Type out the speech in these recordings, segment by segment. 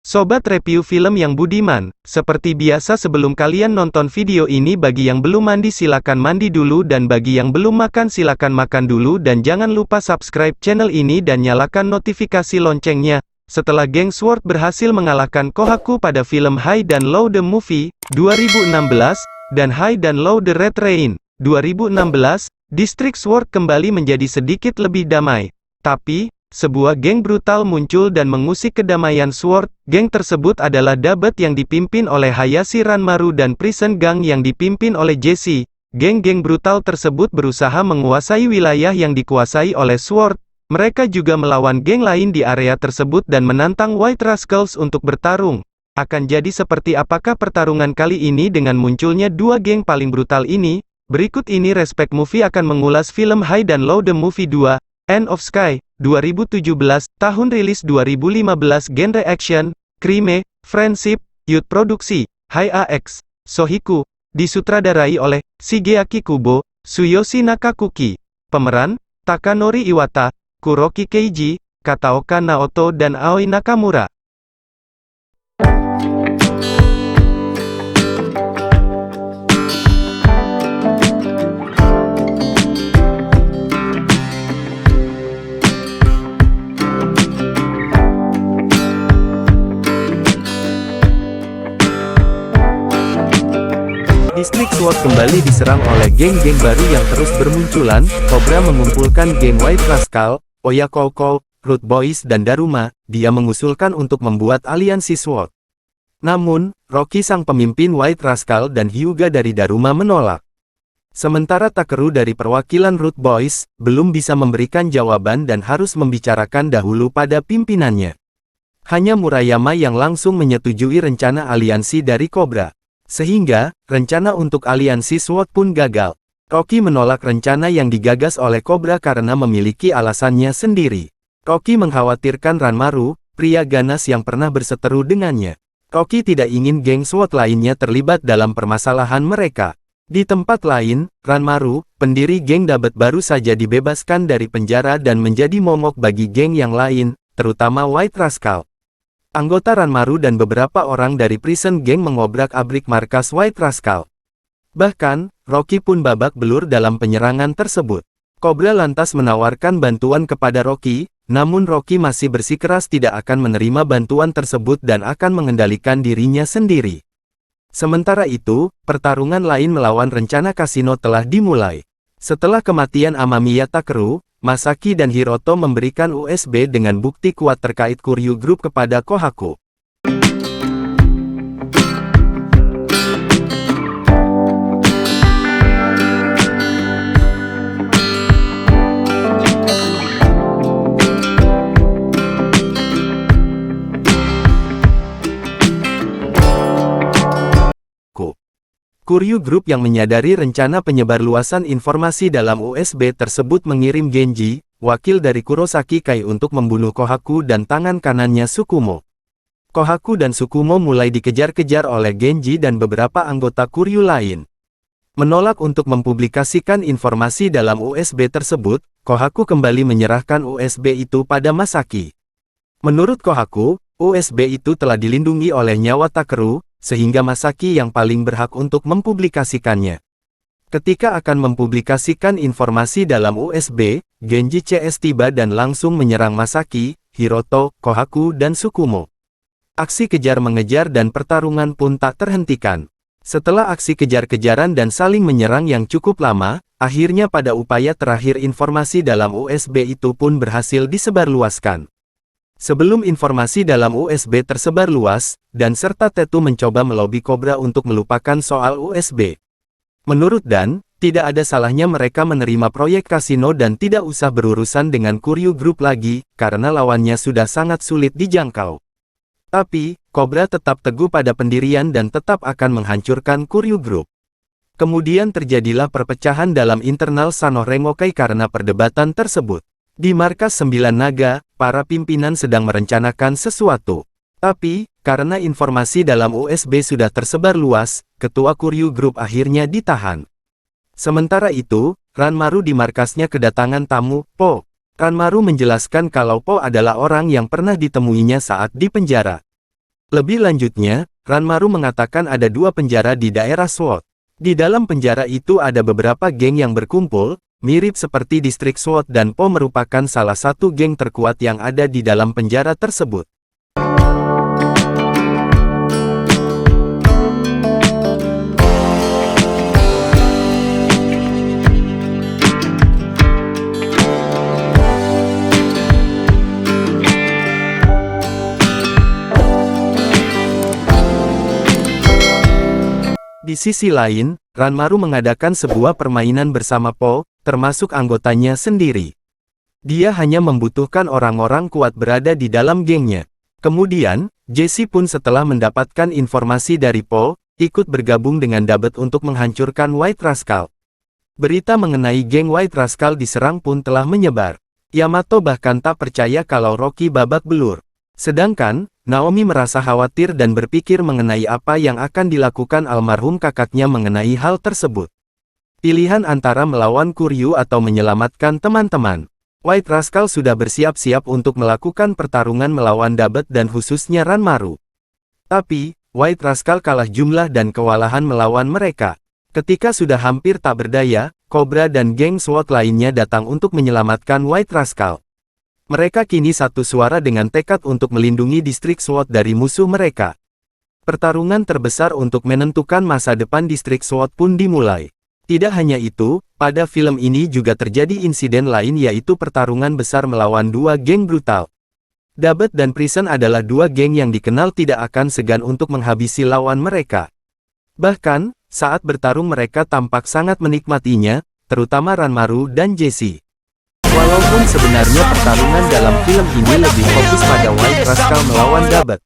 Sobat review film yang budiman, seperti biasa sebelum kalian nonton video ini bagi yang belum mandi silakan mandi dulu dan bagi yang belum makan silakan makan dulu dan jangan lupa subscribe channel ini dan nyalakan notifikasi loncengnya. Setelah geng SWORD berhasil mengalahkan Kohaku pada film High dan Low The Movie, 2016, dan High dan Low The Red Rain, 2016, distrik SWORD kembali menjadi sedikit lebih damai. Tapi, sebuah geng brutal muncul dan mengusik kedamaian SWORD. Geng tersebut adalah Dabet yang dipimpin oleh Hayashi Ranmaru dan Prison Gang yang dipimpin oleh Jesse. Geng-geng brutal tersebut berusaha menguasai wilayah yang dikuasai oleh SWORD. Mereka juga melawan geng lain di area tersebut dan menantang White Rascals untuk bertarung. Akan jadi seperti apakah pertarungan kali ini dengan munculnya dua geng paling brutal ini? Berikut ini Respect Movie akan mengulas film High dan Low The Movie 2, End of Sky, 2017, tahun rilis 2015, genre action, crime, friendship, youth produksi, High AX, Sohiku, disutradarai oleh Shigeaki Kubo, Tsuyoshi Nakakuki. Pemeran, Takanori Iwata, Kuroki Keiji, Kataoka Naoto dan Aoi Nakamura. Distrik SWORD kembali diserang oleh geng-geng baru yang terus bermunculan. Cobra mengumpulkan geng White Rascal, Oyakokou, Root Boys dan Daruma. Dia mengusulkan untuk membuat aliansi SWORD. Namun, Rocky sang pemimpin White Rascal dan Hyuga dari Daruma menolak. Sementara Takeru dari perwakilan Root Boys, belum bisa memberikan jawaban dan harus membicarakan dahulu pada pimpinannya. Hanya Murayama yang langsung menyetujui rencana aliansi dari Cobra. Sehingga, rencana untuk aliansi SWORD pun gagal. Rocky menolak rencana yang digagas oleh Cobra karena memiliki alasannya sendiri. Rocky mengkhawatirkan Ranmaru, pria ganas yang pernah berseteru dengannya. Rocky tidak ingin geng SWORD lainnya terlibat dalam permasalahan mereka. Di tempat lain, Ranmaru, pendiri geng Dabet baru saja dibebaskan dari penjara dan menjadi momok bagi geng yang lain, terutama White Rascal. Anggota Ranmaru dan beberapa orang dari Prison Gang mengobrak-abrik markas White Rascal. Bahkan, Rocky pun babak belur dalam penyerangan tersebut. Cobra lantas menawarkan bantuan kepada Rocky, namun Rocky masih bersikeras tidak akan menerima bantuan tersebut dan akan mengendalikan dirinya sendiri. Sementara itu, pertarungan lain melawan rencana kasino telah dimulai. Setelah kematian Amamiya Takeru, Masaki dan Hiroto memberikan USB dengan bukti kuat terkait Kuryu Group kepada Kohaku. Kuryu Group yang menyadari rencana penyebarluasan informasi dalam USB tersebut mengirim Genji, wakil dari Kurosaki Kai untuk membunuh Kohaku dan tangan kanannya Tsukumo. Kohaku dan Tsukumo mulai dikejar-kejar oleh Genji dan beberapa anggota Kuryu lain. Menolak untuk mempublikasikan informasi dalam USB tersebut, Kohaku kembali menyerahkan USB itu pada Masaki. Menurut Kohaku, USB itu telah dilindungi oleh nyawa Takeru, sehingga Masaki yang paling berhak untuk mempublikasikannya. Ketika akan mempublikasikan informasi dalam USB, Genji CS tiba dan langsung menyerang Masaki, Hiroto, Kohaku dan Tsukumo. Aksi kejar-mengejar dan pertarungan pun tak terhentikan. Setelah aksi kejar-kejaran dan saling menyerang yang cukup lama, akhirnya pada upaya terakhir informasi dalam USB itu pun berhasil disebarluaskan. Sebelum informasi dalam USB tersebar luas, Dan serta Tetu mencoba melobi Cobra untuk melupakan soal USB. Menurut Dan, tidak ada salahnya mereka menerima proyek kasino dan tidak usah berurusan dengan Kuryu Group lagi, karena lawannya sudah sangat sulit dijangkau. Tapi, Cobra tetap teguh pada pendirian dan tetap akan menghancurkan Kuryu Group. Kemudian terjadilah perpecahan dalam internal Sanoh Rengokai karena perdebatan tersebut. Di markas 9 Naga, para pimpinan sedang merencanakan sesuatu. Tapi, karena informasi dalam USB sudah tersebar luas, ketua Kuryu Group akhirnya ditahan. Sementara itu, Ranmaru di markasnya kedatangan tamu, Po. Ranmaru menjelaskan kalau Po adalah orang yang pernah ditemuinya saat di penjara. Lebih lanjutnya, Ranmaru mengatakan ada 2 penjara di daerah Sword. Di dalam penjara itu ada beberapa geng yang berkumpul, mirip seperti distrik Sword dan Po merupakan salah satu geng terkuat yang ada di dalam penjara tersebut. Di sisi lain, Ranmaru mengadakan sebuah permainan bersama Po, termasuk anggotanya sendiri. Dia hanya membutuhkan orang-orang kuat berada di dalam gengnya. Kemudian, Jessie pun setelah mendapatkan informasi dari Po, ikut bergabung dengan Dabet untuk menghancurkan White Rascal. Berita mengenai geng White Rascal diserang pun telah menyebar. Yamato bahkan tak percaya kalau Rocky babak belur. Sedangkan, Naomi merasa khawatir dan berpikir mengenai apa yang akan dilakukan almarhum kakaknya mengenai hal tersebut. Pilihan antara melawan Kuryu atau menyelamatkan teman-teman. White Rascal sudah bersiap-siap untuk melakukan pertarungan melawan Dabet dan khususnya Ranmaru. Tapi, White Rascal kalah jumlah dan kewalahan melawan mereka. Ketika sudah hampir tak berdaya, Cobra dan geng SWAT lainnya datang untuk menyelamatkan White Rascal. Mereka kini satu suara dengan tekad untuk melindungi distrik SWAT dari musuh mereka. Pertarungan terbesar untuk menentukan masa depan distrik SWAT pun dimulai. Tidak hanya itu, pada film ini juga terjadi insiden lain yaitu pertarungan besar melawan 2 geng brutal. Dabet dan Prison adalah 2 geng yang dikenal tidak akan segan untuk menghabisi lawan mereka. Bahkan, saat bertarung mereka tampak sangat menikmatinya, terutama Ranmaru dan Jessie. Walaupun sebenarnya pertarungan dalam film ini lebih fokus pada White Rascal melawan Dabet.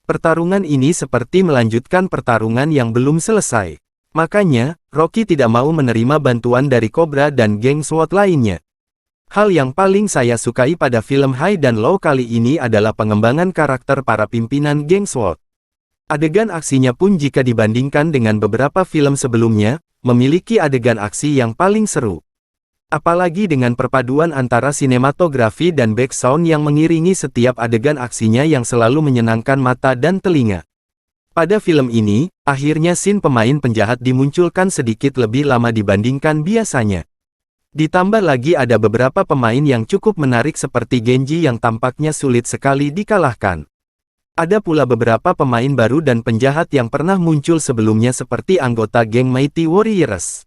Pertarungan ini seperti melanjutkan pertarungan yang belum selesai. Makanya, Rocky tidak mau menerima bantuan dari Cobra dan geng SWAT lainnya. Hal yang paling saya sukai pada film High dan Low kali ini adalah pengembangan karakter para pimpinan geng SWAT. Adegan aksinya pun jika dibandingkan dengan beberapa film sebelumnya, memiliki adegan aksi yang paling seru. Apalagi dengan perpaduan antara sinematografi dan background yang mengiringi setiap adegan aksinya yang selalu menyenangkan mata dan telinga. Pada film ini, akhirnya scene pemain penjahat dimunculkan sedikit lebih lama dibandingkan biasanya. Ditambah lagi ada beberapa pemain yang cukup menarik seperti Genji yang tampaknya sulit sekali dikalahkan. Ada pula beberapa pemain baru dan penjahat yang pernah muncul sebelumnya seperti anggota geng Mighty Warriors.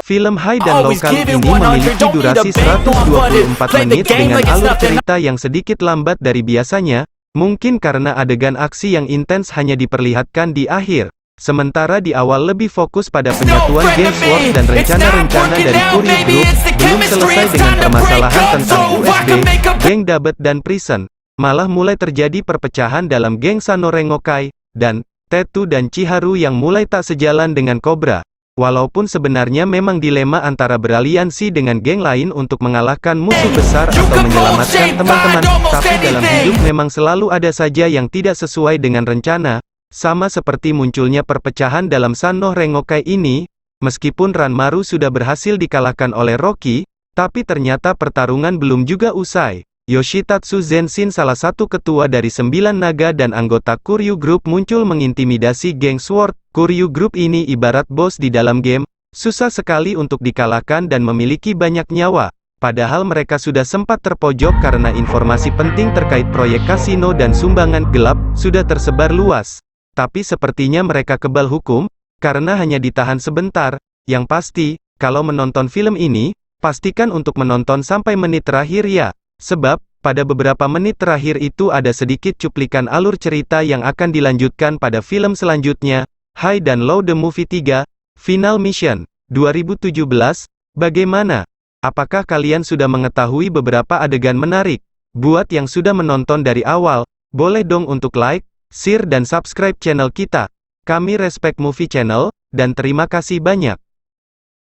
Film High dan Low kali ini memiliki durasi 124 menit dengan alur cerita yang sedikit lambat dari biasanya, mungkin karena adegan aksi yang intens hanya diperlihatkan di akhir. Sementara di awal lebih fokus pada penyatuan geng SWAT dan rencana-rencana dari Kuryu Group, belum selesai dengan permasalahan tentang USB, geng Dabet dan Prison. Malah mulai terjadi perpecahan dalam geng Sanorengokai, dan Tetu dan Chiharu yang mulai tak sejalan dengan Cobra. Walaupun sebenarnya memang dilema antara beraliansi dengan geng lain untuk mengalahkan musuh besar atau menyelamatkan teman-teman, tapi dalam hidup memang selalu ada saja yang tidak sesuai dengan rencana, sama seperti munculnya perpecahan dalam Sanorengokai ini. Meskipun Ranmaru sudah berhasil dikalahkan oleh Rocky, tapi ternyata pertarungan belum juga usai. Yoshitatsu Zenshin, salah satu ketua dari 9 naga dan anggota Kuryu Group, muncul mengintimidasi geng Sword. Kuryu Group ini ibarat bos di dalam game, susah sekali untuk dikalahkan dan memiliki banyak nyawa. Padahal mereka sudah sempat terpojok karena informasi penting terkait proyek kasino dan sumbangan gelap sudah tersebar luas. Tapi sepertinya mereka kebal hukum, karena hanya ditahan sebentar. Yang pasti, kalau menonton film ini, pastikan untuk menonton sampai menit terakhir ya. Sebab, pada beberapa menit terakhir itu ada sedikit cuplikan alur cerita yang akan dilanjutkan pada film selanjutnya, High dan Low The Movie 3, Final Mission, 2017. Bagaimana? Apakah kalian sudah mengetahui beberapa adegan menarik? Buat yang sudah menonton dari awal, boleh dong untuk like, share dan subscribe channel kita. Kami Respect Movie Channel, dan terima kasih banyak.